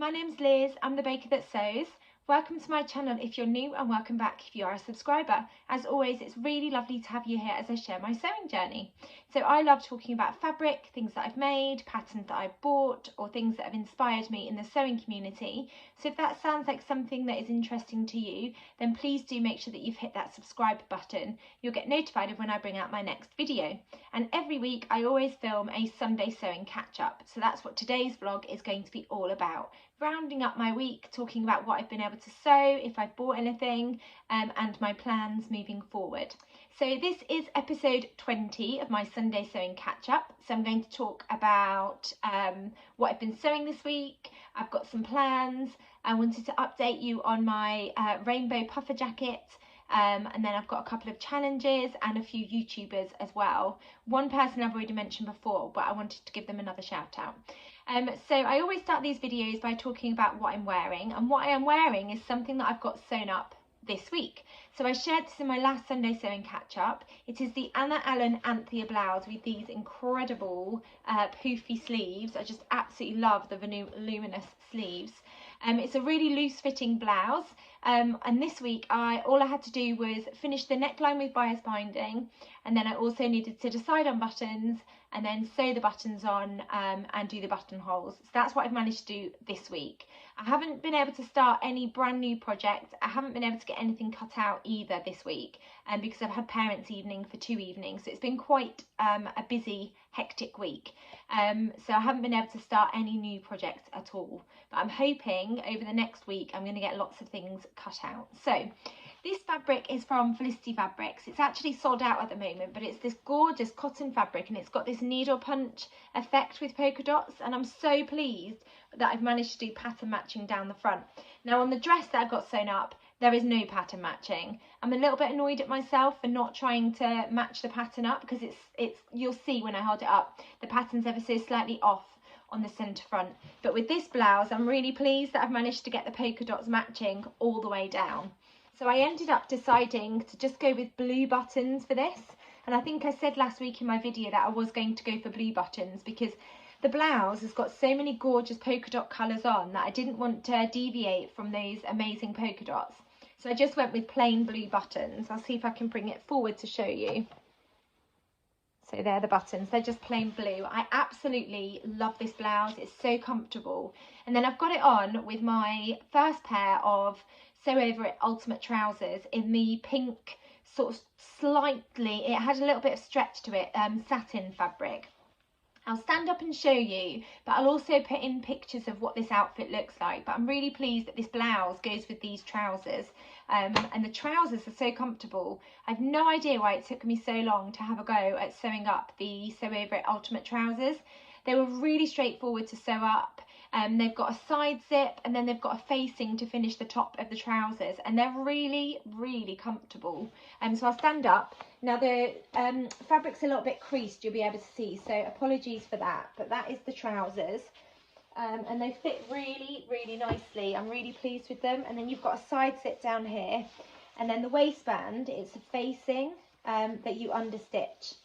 My name's Liz, I'm the baker that sews. Welcome to my channel if you're new, and welcome back if you are a subscriber. As always, it's really lovely to have you here as I share my sewing journey. So I love talking about fabric, things that I've made, patterns that I've bought, or things that have inspired me in the sewing community. So if that sounds like something that is interesting to you, then please do make sure that you've hit that subscribe button. You'll get notified of when I bring out my next video. And every week I always film a Sunday sewing catch up. So that's what today's vlog is going to be all about. Rounding up my week, talking about what I've been able to sew, if I've bought anything, and my plans moving forward. So this is episode 20 of my Sunday sewing catch up. So I'm going to talk about what I've been sewing this week. I've got some plans. I wanted to update you on my rainbow puffer jacket. And then I've got a couple of challenges and a few YouTubers as well. One person I've already mentioned before, but I wanted to give them another shout out. So I always start these videos by talking about what I'm wearing, and what I am wearing is something that I've got sewn up this week. So I shared this in my last Sunday sewing catch up. It is the Anthea blouse with these incredible poofy sleeves. I just absolutely love the voluminous sleeves. It's a really loose fitting blouse, and this week all I had to do was finish the neckline with bias binding, and then I also needed to decide on buttons and then sew the buttons on and do the buttonholes. So that's what I've managed to do this week. I haven't been able to start any brand new projects. I haven't been able to get anything cut out either this week because I've had parents' evening for 2 evenings. So it's been quite a busy, hectic week. So I haven't been able to start any new projects at all. But I'm hoping over the next week I'm going to get lots of things cut out. So this fabric is from Felicity Fabrics. It's actually sold out at the moment, but it's this gorgeous cotton fabric and it's got this needle punch effect with polka dots, and I'm so pleased that I've managed to do pattern matching down the front. Now on the dress that I've got sewn up, there is no pattern matching. I'm a little bit annoyed at myself for not trying to match the pattern up, because it's you'll see when I hold it up, the pattern's ever so slightly off on the centre front. But with this blouse, I'm really pleased that I've managed to get the polka dots matching all the way down. So I ended up deciding to just go with blue buttons for this. And I think I said last week in my video that I was going to go for blue buttons because the blouse has got so many gorgeous polka dot colours on that I didn't want to deviate from those amazing polka dots. So I just went with plain blue buttons. I'll see if I can bring it forward to show you. So they're the buttons, they're just plain blue. I absolutely love this blouse, it's so comfortable. And then I've got it on with my first pair of Sew Over It Ultimate trousers in the pink, sort of slightly, it had a little bit of stretch to it, satin fabric. I'll stand up and show you, but I'll also put in pictures of what this outfit looks like. But I'm really pleased that this blouse goes with these trousers, and the trousers are so comfortable. I've no idea why it took me so long to have a go at sewing up the Sew Over It Ultimate trousers. They were really straightforward to sew up. They've got a side zip and then they've got a facing to finish the top of the trousers, and they're really, really comfortable. So I'll stand up. Now the fabric's a little bit creased, you'll be able to see, so apologies for that, but that is the trousers. And they fit really, really nicely. I'm really pleased with them. And then you've got a side zip down here, and then the waistband, it's a facing that you understitch.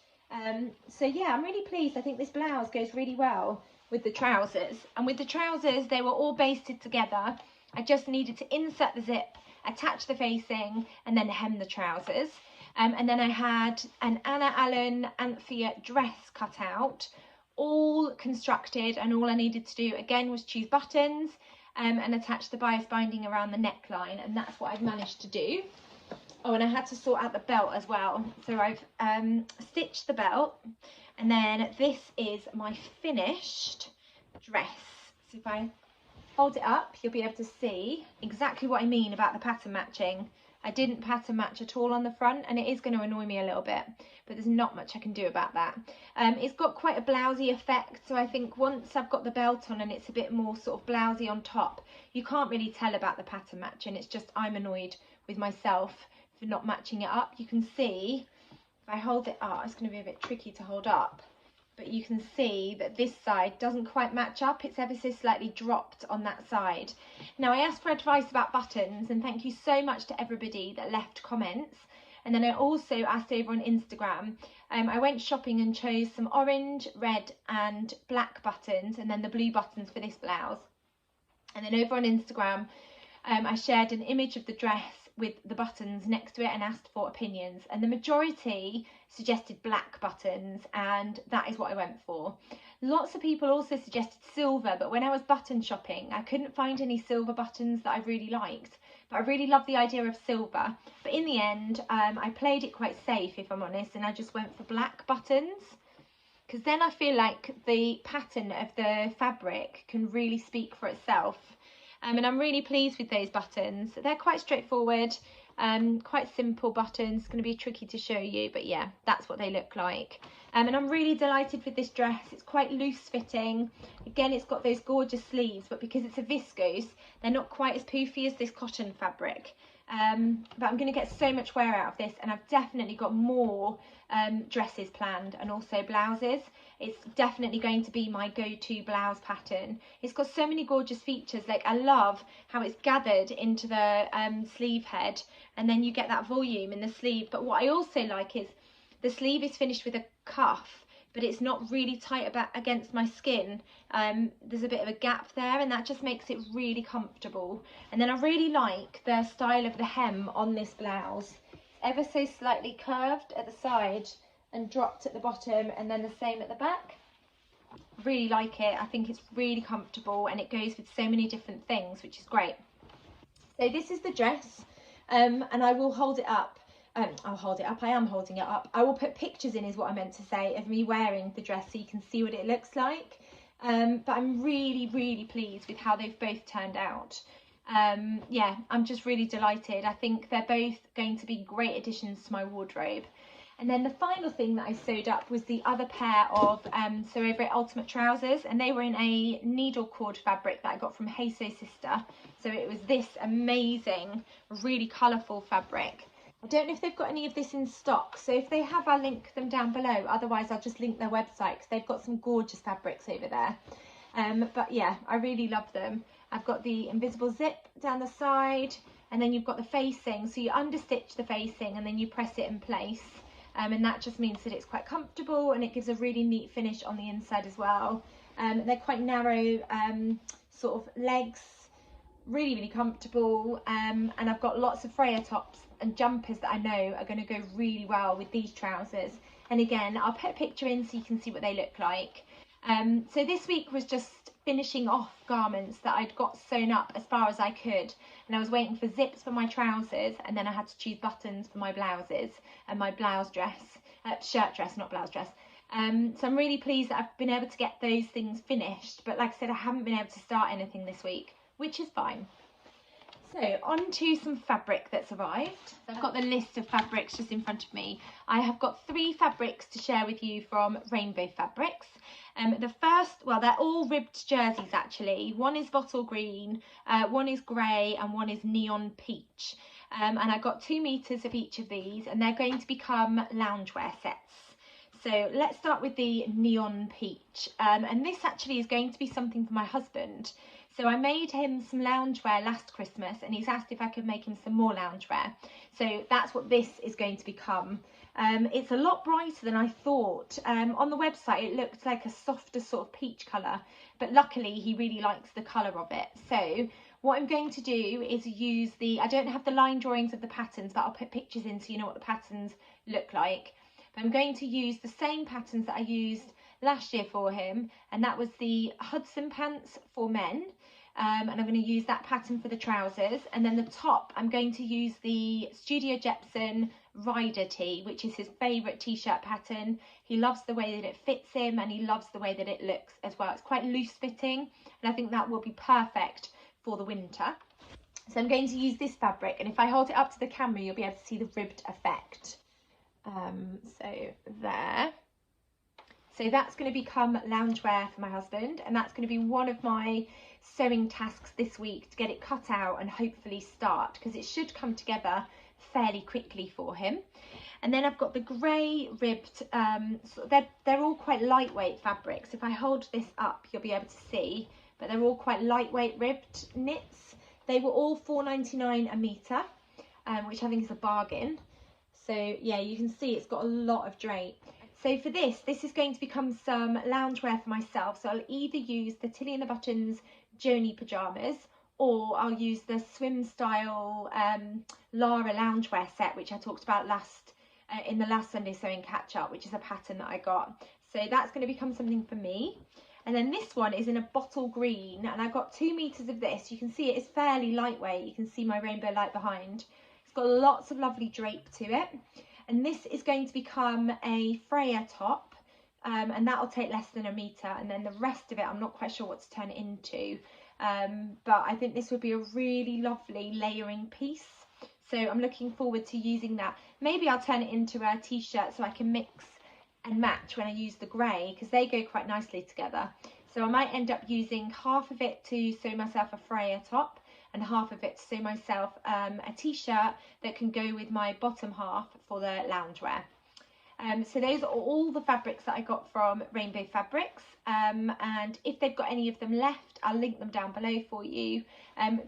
So yeah, I'm really pleased. I think this blouse goes really well with the trousers, and with the trousers they were all basted together. I just needed to insert the zip, attach the facing, and then hem the trousers. And then I had an anthea dress cut out, all constructed, and all I needed to do again was choose buttons and attach the bias binding around the neckline, and that's what I've managed to do. Oh, and I had to sort out the belt as well. So I've stitched the belt, and then this is my finished dress. So if I hold it up, you'll be able to see exactly what I mean about the pattern matching. I didn't pattern match at all on the front, and it is going to annoy me a little bit, but there's not much I can do about that. It's got quite a blousey effect, so I think once I've got the belt on and it's a bit more sort of blousey on top, you can't really tell about the pattern matching. It's just I'm annoyed with myself for not matching it up. You can see if I hold it up, it's going to be a bit tricky to hold up, but you can see that this side doesn't quite match up. It's ever so slightly dropped on that side. Now I asked for advice about buttons, and thank you so much to everybody that left comments. And then I also asked over on Instagram. I went shopping and chose some orange, red and black buttons, and then the blue buttons for this blouse. And then over on Instagram, I shared an image of the dress with the buttons next to it and asked for opinions, and the majority suggested black buttons, and that is what I went for. Lots of people also suggested silver, but when I was button shopping I couldn't find any silver buttons that I really liked, but I really love the idea of silver. But in the end I played it quite safe, if I'm honest, and I just went for black buttons, because then I feel like the pattern of the fabric can really speak for itself. And I'm really pleased with those buttons. They're quite straightforward, quite simple buttons. It's going to be tricky to show you, but yeah, that's what they look like. And I'm really delighted with this dress. It's quite loose fitting. Again, it's got those gorgeous sleeves, but because it's a viscose, they're not quite as poofy as this cotton fabric. But I'm going to get so much wear out of this, and I've definitely got more dresses planned and also blouses. It's definitely going to be my go-to blouse pattern. It's got so many gorgeous features. Like, I love how it's gathered into the sleeve head, and then you get that volume in the sleeve. But what I also like is the sleeve is finished with a cuff, but it's not really tight against my skin. There's a bit of a gap there, and that just makes it really comfortable. And then I really like the style of the hem on this blouse. It's ever so slightly curved at the side and dropped at the bottom, and then the same at the back. Really like it. I think it's really comfortable, and it goes with so many different things, which is great. So this is the dress, and I will hold it up. I'll hold it up. I am holding it up. I will put pictures in, is what I meant to say, of me wearing the dress so you can see what it looks like. But I'm really, really pleased with how they've both turned out. Yeah, I'm just really delighted. I think they're both going to be great additions to my wardrobe. And then the final thing that I sewed up was the other pair of Sew Over It Ultimate trousers, and they were in a needle cord fabric that I got from Hey Sew Sister. So it was this amazing, really colourful fabric. I don't know if they've got any of this in stock, so if they have, I'll link them down below. Otherwise I'll just link their website, because they've got some gorgeous fabrics over there. But yeah, I really love them. I've got the invisible zip down the side, and then you've got the facing, so you understitch the facing and then you press it in place. And that just means that it's quite comfortable, and it gives a really neat finish on the inside as well. They're quite narrow sort of legs, really, really comfortable. And I've got lots of Freya tops and jumpers that I know are going to go really well with these trousers. And again, I'll put a picture in so you can see what they look like. So this week was just finishing off garments that I'd got sewn up as far as I could, and I was waiting for zips for my trousers, and then I had to choose buttons for my blouses and my blouse dress, shirt dress, not blouse dress. So I'm really pleased that I've been able to get those things finished, but like I said, I haven't been able to start anything this week, which is fine. So on to some fabric that's arrived. I've got the list of fabrics just in front of me. I have got 3 fabrics to share with you from Rainbow Fabrics. The first, well, they're all ribbed jerseys actually. One is bottle green, one is grey, and one is neon peach. And I got 2 meters of each of these, and they're going to become loungewear sets. So let's start with the neon peach. And this actually is going to be something for my husband. So I made him some loungewear last Christmas, and he's asked if I could make him some more loungewear. So that's what this is going to become. It's a lot brighter than I thought. On the website it looked like a softer sort of peach colour, but luckily he really likes the colour of it. So what I'm going to do is use the, I don't have the line drawings of the patterns, but I'll put pictures in so you know what the patterns look like. But I'm going to use the same patterns that I used last year for him, and that was the Hudson pants for men. And I'm going to use that pattern for the trousers, and then the top I'm going to use the Studio Jepson Rider tee, which is his favourite t-shirt pattern. He loves the way that it fits him, and he loves the way that it looks as well. It's quite loose fitting, and I think that will be perfect for the winter. So I'm going to use this fabric, and if I hold it up to the camera you'll be able to see the ribbed effect. So there. So that's going to become loungewear for my husband, and that's going to be one of my sewing tasks this week, to get it cut out and hopefully start, because it should come together fairly quickly for him. And then I've got the grey ribbed, so they're all quite lightweight fabrics. If I hold this up you'll be able to see, but they're all quite lightweight ribbed knits. They were all £4.99 a metre, which I think is a bargain. So yeah, you can see it's got a lot of drape. So for this is going to become some loungewear for myself. So I'll either use the Tilly and the Buttons Joni pyjamas, or I'll use the swim style Lara loungewear set, which I talked about in the last Sunday Sewing catch up, which is a pattern that I got. So that's going to become something for me. And then this one is in a bottle green, and I've got 2 meters of this. You can see it is fairly lightweight. You can see my rainbow light behind. It's got lots of lovely drape to it. And this is going to become a Freya top, and that'll take less than 1 meter. And then the rest of it, I'm not quite sure what to turn it into. But I think this would be a really lovely layering piece. So I'm looking forward to using that. Maybe I'll turn it into a t-shirt so I can mix and match when I use the grey, because they go quite nicely together. So I might end up using half of it to sew myself a Freya top and half of it to sew myself a t-shirt that can go with my bottom half for the loungewear. So those are all the fabrics that I got from Rainbow Fabrics, and if they've got any of them left, I'll link them down below for you.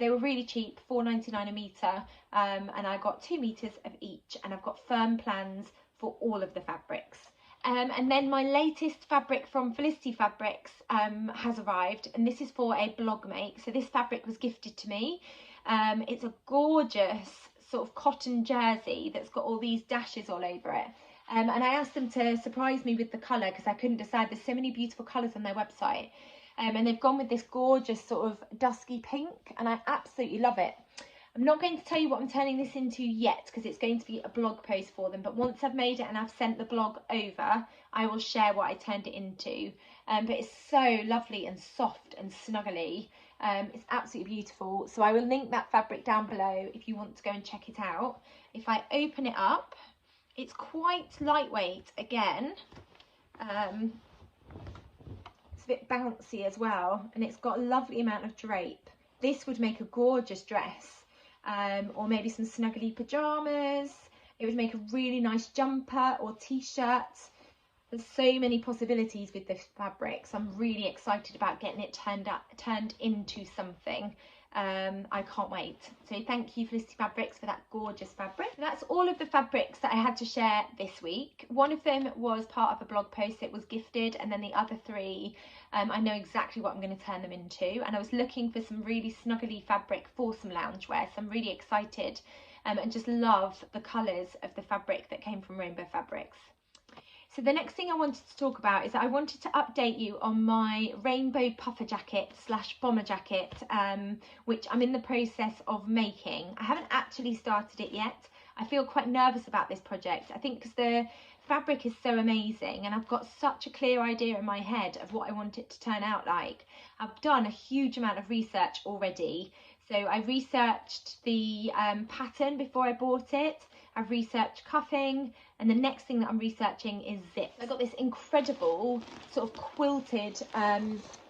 They were really cheap, £4.99 a metre, and I got 2 meters of each, and I've got firm plans for all of the fabrics. And then my latest fabric from Felicity Fabrics has arrived, and this is for a blog make. So this fabric was gifted to me. It's a gorgeous sort of cotton jersey that's got all these dashes all over it. And I asked them to surprise me with the colour because I couldn't decide. There's so many beautiful colours on their website. And they've gone with this gorgeous sort of dusky pink, and I absolutely love it. I'm not going to tell you what I'm turning this into yet because it's going to be a blog post for them. But once I've made it and I've sent the blog over, I will share what I turned it into. But it's so lovely and soft and snuggly. It's absolutely beautiful. So I will link that fabric down below if you want to go and check it out. If I open it up, it's quite lightweight again. It's a bit bouncy as well, and it's got a lovely amount of drape. This would make a gorgeous dress, or maybe some snuggly pyjamas. It would make a really nice jumper or t-shirt. There's so many possibilities with this fabric, so I'm really excited about getting it turned into something. I can't wait. So thank you Felicity Fabrics for that gorgeous fabric. That's all of the fabrics that I had to share this week. One of them was part of a blog post, it was gifted, and then the other 3 I know exactly what I'm going to turn them into, and I was looking for some really snuggly fabric for some loungewear, so I'm really excited and just love the colours of the fabric that came from Rainbow Fabrics. So the next thing I wanted to talk about is that I wanted to update you on my rainbow puffer jacket / bomber jacket, which I'm in the process of making. I haven't actually started it yet. I feel quite nervous about this project. I think because the fabric is so amazing and I've got such a clear idea in my head of what I want it to turn out like. I've done a huge amount of research already. So I researched the pattern before I bought it. I've researched cuffing, and the next thing that I'm researching is zip. I got this incredible sort of quilted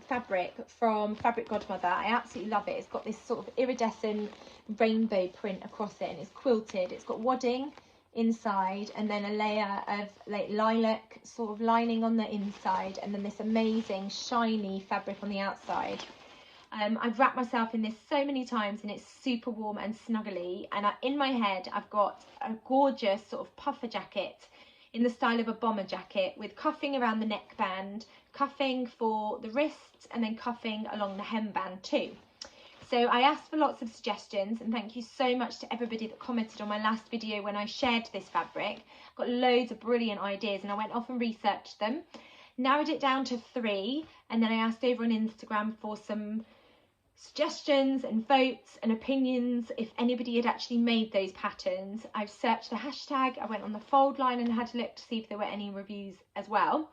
fabric from Fabric Godmother. I absolutely love it. It's got this sort of iridescent rainbow print across it, and it's quilted. It's got wadding inside, and then a layer of like lilac sort of lining on the inside, and then this amazing shiny fabric on the outside. I've wrapped myself in this so many times, and it's super warm and snuggly, and in my head I've got a gorgeous sort of puffer jacket in the style of a bomber jacket with cuffing around the neckband, cuffing for the wrists, and then cuffing along the hemband too. So I asked for lots of suggestions, and thank you so much to everybody that commented on my last video when I shared this fabric. I've got loads of brilliant ideas, and I went off and researched them, narrowed it down to 3, and then I asked over on Instagram for some suggestions and votes and opinions if anybody had actually made those patterns. I've searched the hashtag, I went on the fold line and had a look to see if there were any reviews as well.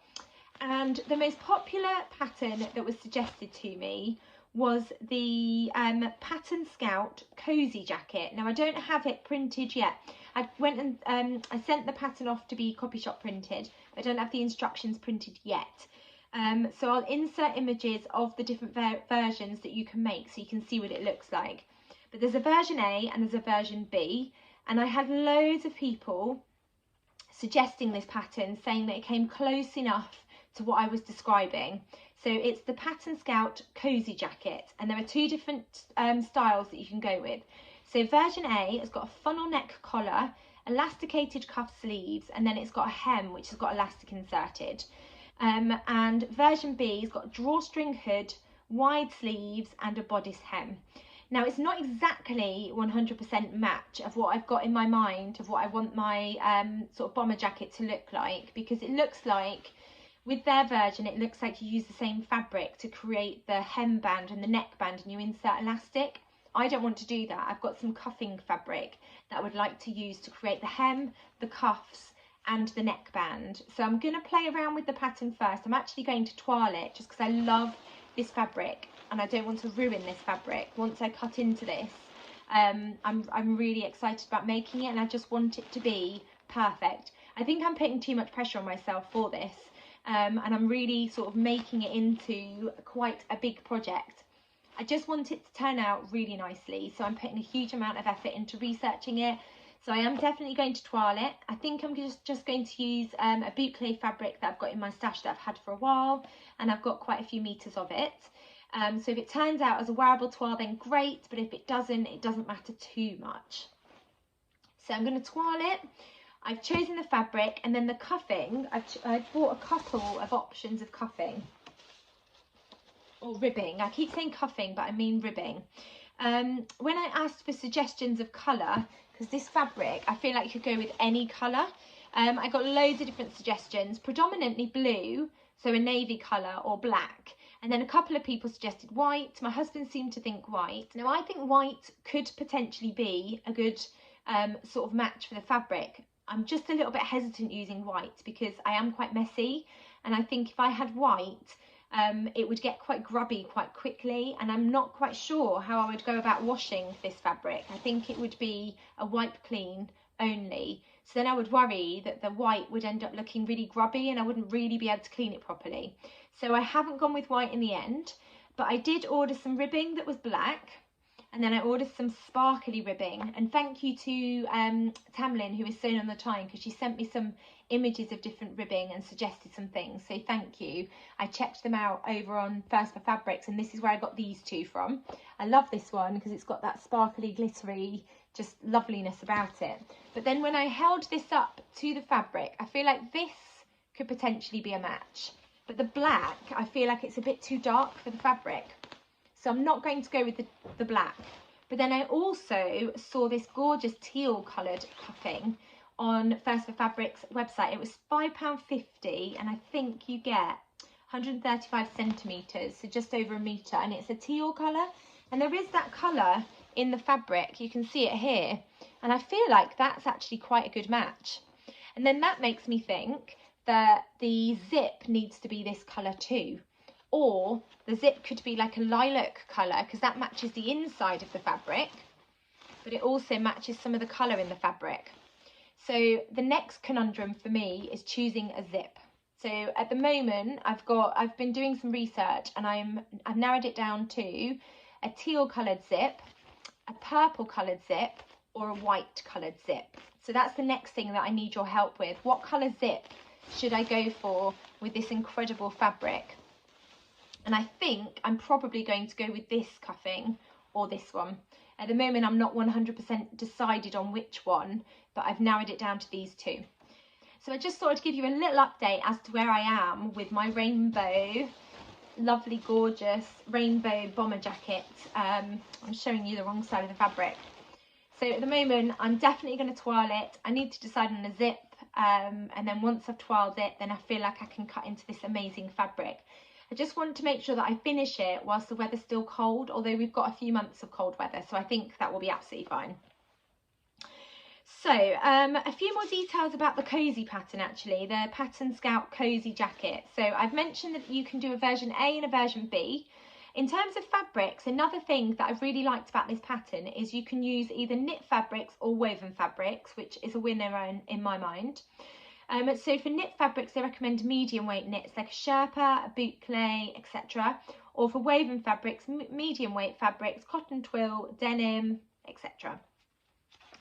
And the most popular pattern that was suggested to me was the Pattern Scout cozy jacket. Now I don't have it printed yet. I went and I sent the pattern off to be copy shop printed, but I don't have the instructions printed yet. So I'll insert images of the different versions that you can make so you can see what it looks like. But there's a version A and there's a version B, and I had loads of people suggesting this pattern, saying that it came close enough to what I was describing. So it's the Pattern Scout cozy jacket, and there are 2 different styles that you can go with. So version A has got a funnel neck collar, elasticated cuff sleeves, and then it's got a hem which has got elastic inserted. And version B has got a drawstring hood wide sleeves and a bodice hem. Now it's not exactly 100% match of what I've got in my mind of what I want my sort of bomber jacket to look like, because it looks like with their version it looks like you use the same fabric to create the hem band and the neck band and you insert elastic. I don't want to do that. I've got some cuffing fabric that I would like to use to create the hem, the cuffs and the neckband. So I'm going to play around with the pattern first. I'm actually going to toile it just because I love this fabric and I don't want to ruin this fabric once I cut into this. I'm really excited about making it and I just want it to be perfect. I think I'm putting too much pressure on myself for this and I'm really sort of making it into quite a big project. I just want it to turn out really nicely, so I'm putting a huge amount of effort into researching it. So I am definitely going to toile it. I think I'm just going to use a boucle fabric that I've got in my stash that I've had for a while, and I've got quite a few meters of it. So if it turns out as a wearable toile, then great, but if it doesn't matter too much. So I'm going to toile it. I've chosen the fabric, and then the cuffing, I've bought a couple of options of cuffing. Or ribbing. I keep saying cuffing, but I mean ribbing. When I asked for suggestions of colour, because this fabric, I feel like you could go with any colour. I got loads of different suggestions, predominantly blue, so a navy colour, or black. And then a couple of people suggested white. My husband seemed to think white. Now I think white could potentially be a good sort of match for the fabric. I'm just a little bit hesitant using white because I am quite messy. And I think if I had white, it would get quite grubby quite quickly, and I'm not quite sure how I would go about washing this fabric. I think it would be a wipe clean only, so then I would worry that the white would end up looking really grubby and I wouldn't really be able to clean it properly. So I haven't gone with white in the end, but I did order some ribbing that was black, and then I ordered some sparkly ribbing. And thank you to Tamlin, who is sewn on the time, because she sent me some images of different ribbing and suggested some things, so thank you. I checked them out over on First for Fabrics, and this is where I got these two from. I love this one because it's got that sparkly, glittery, just loveliness about it. But then when I held this up to the fabric, I feel like this could potentially be a match, but the black, I feel like it's a bit too dark for the fabric, so I'm not going to go with the black. But then I also saw this gorgeous teal coloured cuffing on First for Fabrics website. It was £5.50 and I think you get 135 centimetres, so just over a metre, and it's a teal colour, and there is that colour in the fabric, you can see it here, and I feel like that's actually quite a good match. And then that makes me think that the zip needs to be this colour too, or the zip could be like a lilac colour because that matches the inside of the fabric, but it also matches some of the colour in the fabric. So the next conundrum for me is choosing a zip. So at the moment I've been doing some research and I've narrowed it down to a teal coloured zip, a purple coloured zip, or a white coloured zip. So that's the next thing that I need your help with. What colour zip should I go for with this incredible fabric? And I think I'm probably going to go with this cuffing or this one. At the moment I'm not 100% decided on which one, but I've narrowed it down to these two. So I just thought I'd give you a little update as to where I am with my rainbow, lovely, gorgeous rainbow bomber jacket. I'm showing you the wrong side of the fabric. So at the moment, I'm definitely going to toile it. I need to decide on a zip, and then once I've toiled it, then I feel like I can cut into this amazing fabric. I just want to make sure that I finish it whilst the weather's still cold, although we've got a few months of cold weather, so I think that will be absolutely fine. So a few more details about the cozy pattern, actually, the Pattern Scout cozy jacket. So I've mentioned that you can do a version A and a version B. In terms of fabrics, another thing that I've really liked about this pattern is you can use either knit fabrics or woven fabrics, which is a winner in my mind. So for knit fabrics, they recommend medium weight knits like a Sherpa, a boucle, etc. Or for woven fabrics, medium weight fabrics, cotton twill, denim, etc.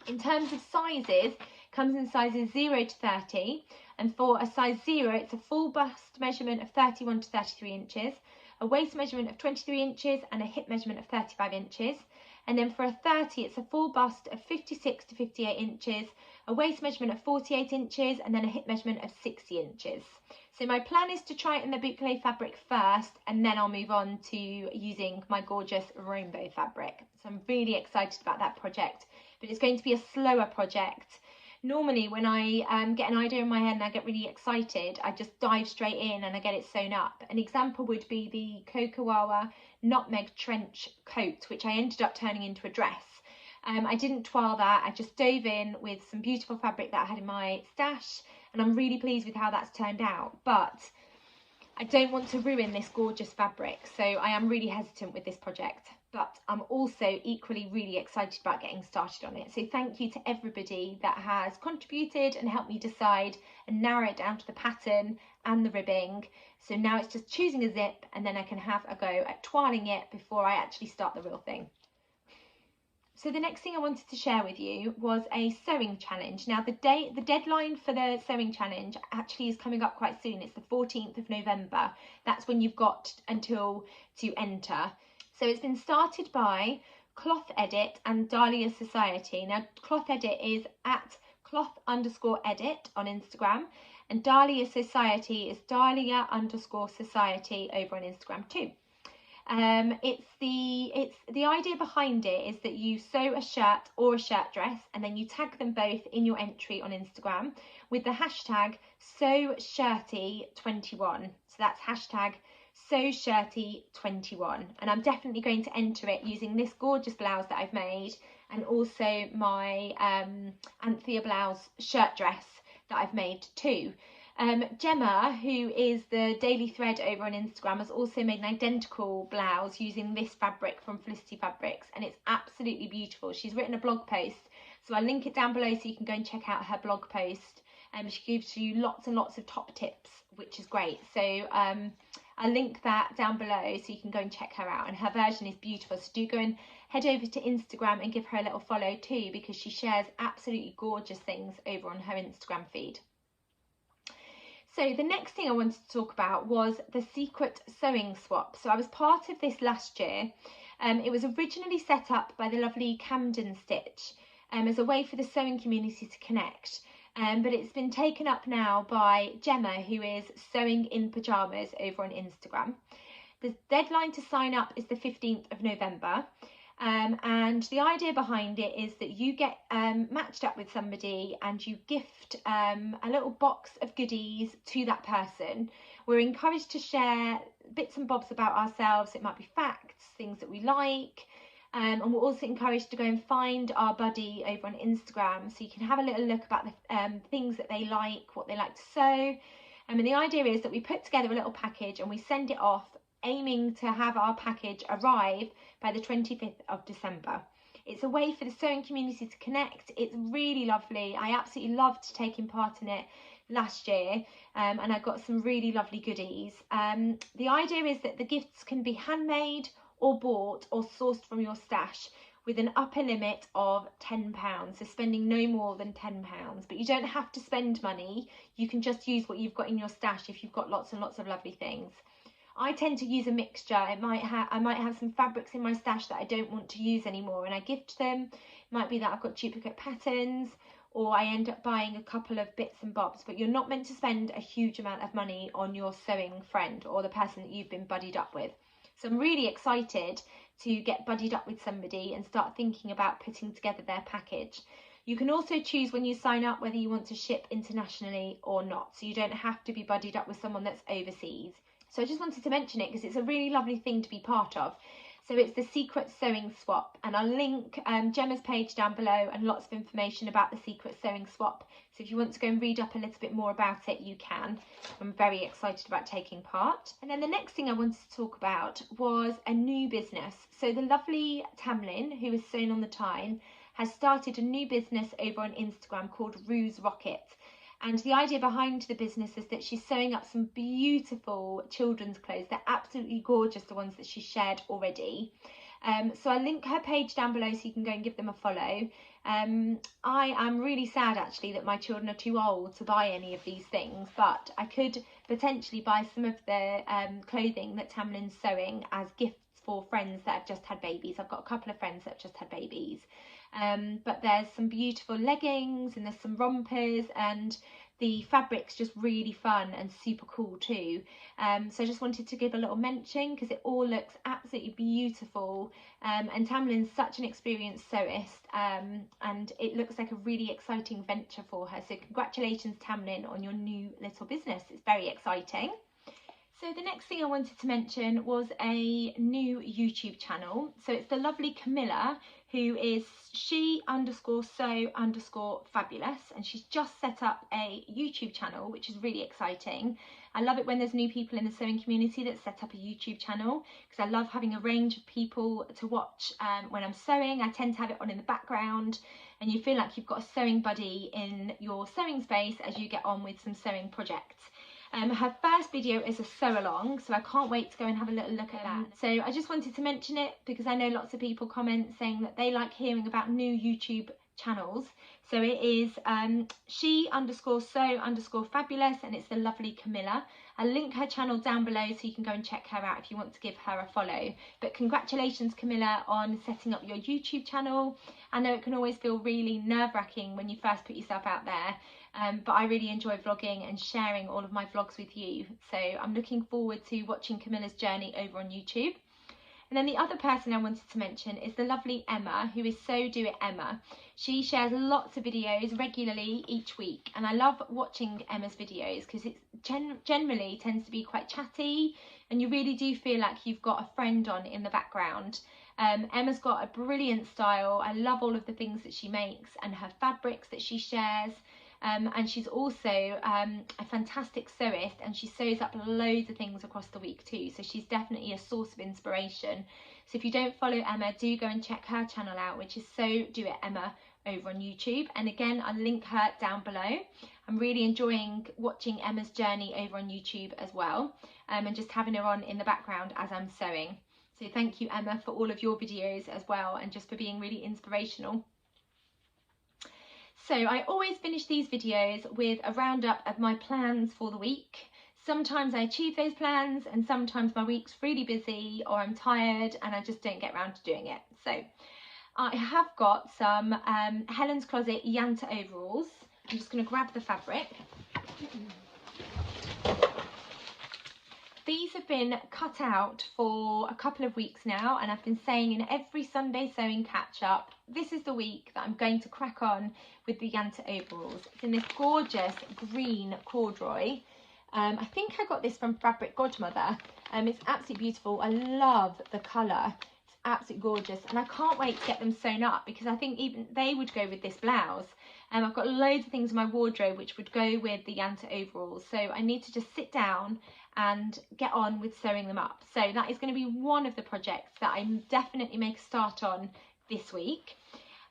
In terms of sizes, it comes in sizes 0 to 30, and for a size 0, it's a full bust measurement of 31 to 33 inches, a waist measurement of 23 inches, and a hip measurement of 35 inches. And then for a 30, it's a full bust of 56 to 58 inches, a waist measurement of 48 inches, and then a hip measurement of 60 inches. So my plan is to try it in the boucle fabric first, and then I'll move on to using my gorgeous rainbow fabric. So I'm really excited about that project, but it's going to be a slower project. Normally when I get an idea in my head and I get really excited, I just dive straight in and I get it sewn up. An example would be the Cocoa Nutmeg Trench Coat, which I ended up turning into a dress. I didn't twirl that, I just dove in with some beautiful fabric that I had in my stash, and I'm really pleased with how that's turned out. But I don't want to ruin this gorgeous fabric, so I am really hesitant with this project. But I'm also equally really excited about getting started on it. So thank you to everybody that has contributed and helped me decide and narrow it down to the pattern and the ribbing. So now it's just choosing a zip, and then I can have a go at twirling it before I actually start the real thing. So the next thing I wanted to share with you was a sewing challenge. Now the deadline for the sewing challenge actually is coming up quite soon. It's the 14th of November. That's when you've got until to enter. So it's been started by Cloth Edit and Dahlia Society. Now Cloth Edit is at cloth_edit on Instagram, and Dahlia Society is Dahlia_society over on Instagram too. The idea behind it is that you sew a shirt or a shirt dress, and then you tag them both in your entry on Instagram with the hashtag SewShirty21. So that's hashtag SewShirty21, and I'm definitely going to enter it using this gorgeous blouse that I've made, and also my anthea blouse shirt dress that I've made too. Gemma, who is the daily thread over on Instagram, has also made an identical blouse using this fabric from Felicity Fabrics, and it's absolutely beautiful. She's written a blog post, so I'll link it down below so you can go and check out her blog post. She gives you lots and lots of top tips, which is great. So I'll link that down below so you can go and check her out, and her version is beautiful. So do go and head over to Instagram and give her a little follow too, because she shares absolutely gorgeous things over on her Instagram feed. So the next thing I wanted to talk about was the secret sewing swap. So I was part of this last year. It was originally set up by the lovely Camden Stitch as a way for the sewing community to connect. But it's been taken up now by Gemma, who is Sewing in Pyjamas over on Instagram. The deadline to sign up is the 15th of November. And the idea behind it is that you get matched up with somebody and you gift a little box of goodies to that person. We're encouraged to share bits and bobs about ourselves. It might be facts, things that we like, and we're also encouraged to go and find our buddy over on Instagram, so you can have a little look about the things that they like, what they like to sew. And the idea is that we put together a little package and we send it off, aiming to have our package arrive by the 25th of December. It's a way for the sewing community to connect. It's really lovely. I absolutely loved taking part in it last year, and I got some really lovely goodies. The idea is that the gifts can be handmade or bought or sourced from your stash, with an upper limit of £10, so spending no more than £10. But you don't have to spend money. You can just use what you've got in your stash if you've got lots and lots of lovely things. I tend to use a mixture. I might have some fabrics in my stash that I don't want to use anymore, and I gift them. It might be that I've got duplicate patterns, or I end up buying a couple of bits and bobs. But you're not meant to spend a huge amount of money on your sewing friend or the person that you've been buddied up with. So I'm really excited to get buddied up with somebody and start thinking about putting together their package. You can also choose when you sign up whether you want to ship internationally or not, so you don't have to be buddied up with someone that's overseas. So I just wanted to mention it because it's a really lovely thing to be part of. So it's the secret sewing swap, and I'll link Gemma's page down below and lots of information about the secret sewing swap. So if you want to go and read up a little bit more about it, you can. I'm very excited about taking part. And then the next thing I wanted to talk about was a new business. So the lovely Tamlin, who is Sewn on the Tyne, has started a new business over on Instagram called Ruse Rocket. And the idea behind the business is that she's sewing up some beautiful children's clothes. They're absolutely gorgeous, the ones that she's shared already. So I'll link her page down below so you can go and give them a follow. I am really sad actually that my children are too old to buy any of these things, but I could potentially buy some of the clothing that Tamlin's sewing as gifts for friends that have just had babies. I've got a couple of friends that have just had babies. But there's some beautiful leggings and there's some rompers, and the fabric's just really fun and super cool too. So I just wanted to give a little mention because it all looks absolutely beautiful, and Tamlin's such an experienced sewist, and it looks like a really exciting venture for her. So congratulations, Tamlin, on your new little business. It's very exciting. So the next thing I wanted to mention was a new YouTube channel. So it's the lovely Camilla, who is she_sew_fabulous, and she's just set up a YouTube channel, which is really exciting. I love it when there's new people in the sewing community that set up a YouTube channel, because I love having a range of people to watch when I'm sewing. I tend to have it on in the background, and you feel like you've got a sewing buddy in your sewing space as you get on with some sewing projects. Her first video is a sew along, so I can't wait to go and have a little look at that. So I just wanted to mention it because I know lots of people comment saying that they like hearing about new YouTube channels. So it is she_sew_fabulous, and it's the lovely Camilla. I'll link her channel down below so you can go and check her out if you want to give her a follow. But congratulations, Camilla, on setting up your YouTube channel. I know it can always feel really nerve-wracking when you first put yourself out there, but I really enjoy vlogging and sharing all of my vlogs with you. So I'm looking forward to watching Camilla's journey over on YouTube. And then the other person I wanted to mention is the lovely Emma, who is So Do It Emma. She shares lots of videos regularly each week, and I love watching Emma's videos because it generally tends to be quite chatty, and you really do feel like you've got a friend on in the background. Emma's got a brilliant style. I love all of the things that she makes and her fabrics that she shares. And she's also a fantastic sewist, and she sews up loads of things across the week too, so she's definitely a source of inspiration. So if you don't follow Emma, do go and check her channel out, which is So Do It Emma over on YouTube, and again I'll link her down below. I'm really enjoying watching Emma's journey over on YouTube as well, and just having her on in the background as I'm sewing. So thank you, Emma, for all of your videos as well, and just for being really inspirational. So I always finish these videos with a roundup of my plans for the week. Sometimes I achieve those plans, and sometimes my week's really busy or I'm tired and I just don't get around to doing it. So I have got some Helen's Closet Yanta overalls. I'm just going to grab the fabric. These have been cut out for a couple of weeks now, and I've been saying in every Sunday sewing catch up, this is the week that I'm going to crack on with the Yanta overalls. It's in this gorgeous green corduroy. I think I got this from Fabric Godmother. It's absolutely beautiful. I love the colour. It's absolutely gorgeous, and I can't wait to get them sewn up because I think even they would go with this blouse. I've got loads of things in my wardrobe which would go with the Yanta overalls, so I need to just sit down and get on with sewing them up. So that is going to be one of the projects that I definitely make a start on this week.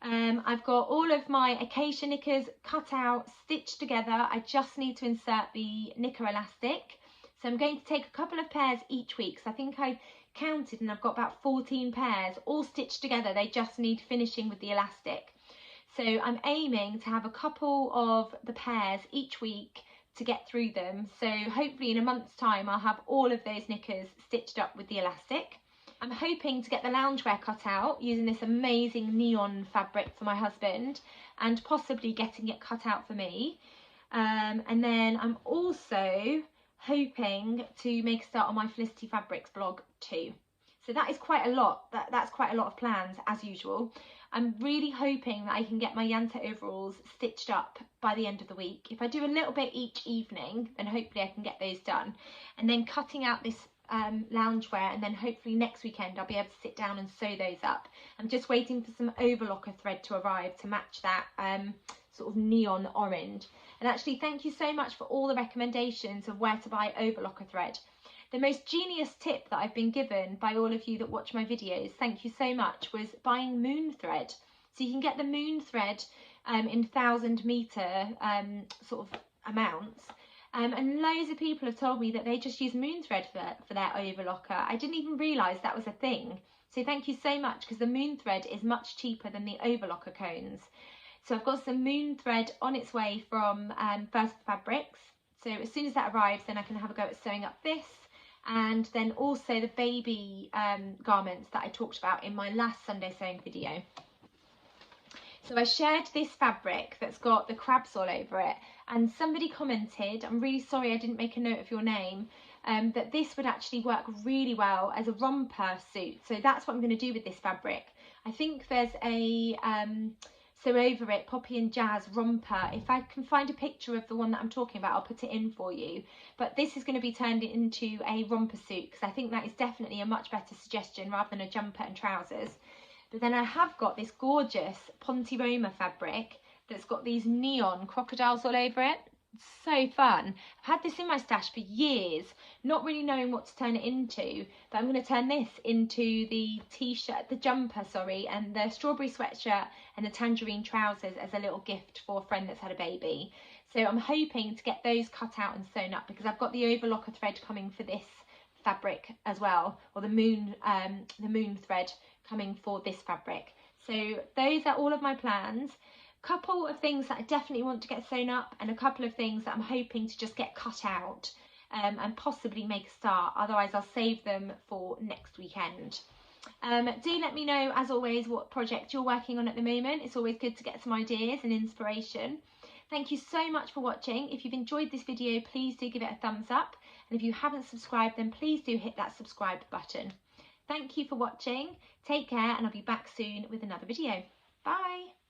I've got all of my acacia knickers cut out, stitched together. I just need to insert the knicker elastic. So I'm going to take a couple of pairs each week. So I think I counted and I've got about 14 pairs all stitched together. They just need finishing with the elastic. So I'm aiming to have a couple of the pairs each week to get through them. So hopefully in a month's time I'll have all of those knickers stitched up with the elastic. I'm hoping to get the loungewear cut out using this amazing neon fabric for my husband, and possibly getting it cut out for me. And then I'm also hoping to make a start on my Felicity Fabrics blog too. So that is quite a lot. That's quite a lot of plans as usual. I'm really hoping that I can get my Yanta overalls stitched up by the end of the week. If I do a little bit each evening, then hopefully I can get those done. And then cutting out this loungewear, and then hopefully next weekend I'll be able to sit down and sew those up. I'm just waiting for some overlocker thread to arrive to match that sort of neon orange. And actually, thank you so much for all the recommendations of where to buy overlocker thread. The most genius tip that I've been given by all of you that watch my videos, thank you so much, was buying moon thread. So you can get the moon thread in 1,000 metre sort of amounts. And loads of people have told me that they just use moon thread for their overlocker. I didn't even realise that was a thing. So thank you so much, because the moon thread is much cheaper than the overlocker cones. So I've got some moon thread on its way from Felicity Fabrics. So as soon as that arrives, then I can have a go at sewing up this. And then also the baby garments that I talked about in my last Sunday sewing video. So I shared this fabric that's got the crabs all over it, and somebody commented, I'm really sorry I didn't make a note of your name, that this would actually work really well as a romper suit. So that's what I'm going to do with this fabric. I think there's a Sew Over It Poppy and Jazz romper. If I can find a picture of the one that I'm talking about, I'll put it in for you. But this is going to be turned into a romper suit, because I think that is definitely a much better suggestion rather than a jumper and trousers. But then I have got this gorgeous Ponte Roma fabric that's got these neon crocodiles all over it. It's so fun. I've had this in my stash for years, not really knowing what to turn it into, but I'm going to turn this into the t-shirt, the jumper, sorry, and the strawberry sweatshirt and the tangerine trousers as a little gift for a friend that's had a baby. So I'm hoping to get those cut out and sewn up, because I've got the overlocker thread coming for this fabric as well, or the moon thread coming for this fabric. So those are all of my plans. Couple of things that I definitely want to get sewn up, and a couple of things that I'm hoping to just get cut out and possibly make a start. Otherwise I'll save them for next weekend. Do let me know, as always, what project you're working on at the moment. It's always good to get some ideas and inspiration. Thank you so much for watching. If you've enjoyed this video, please do give it a thumbs up, and if you haven't subscribed, then please do hit that subscribe button. Thank you for watching. Take care, and I'll be back soon with another video. Bye.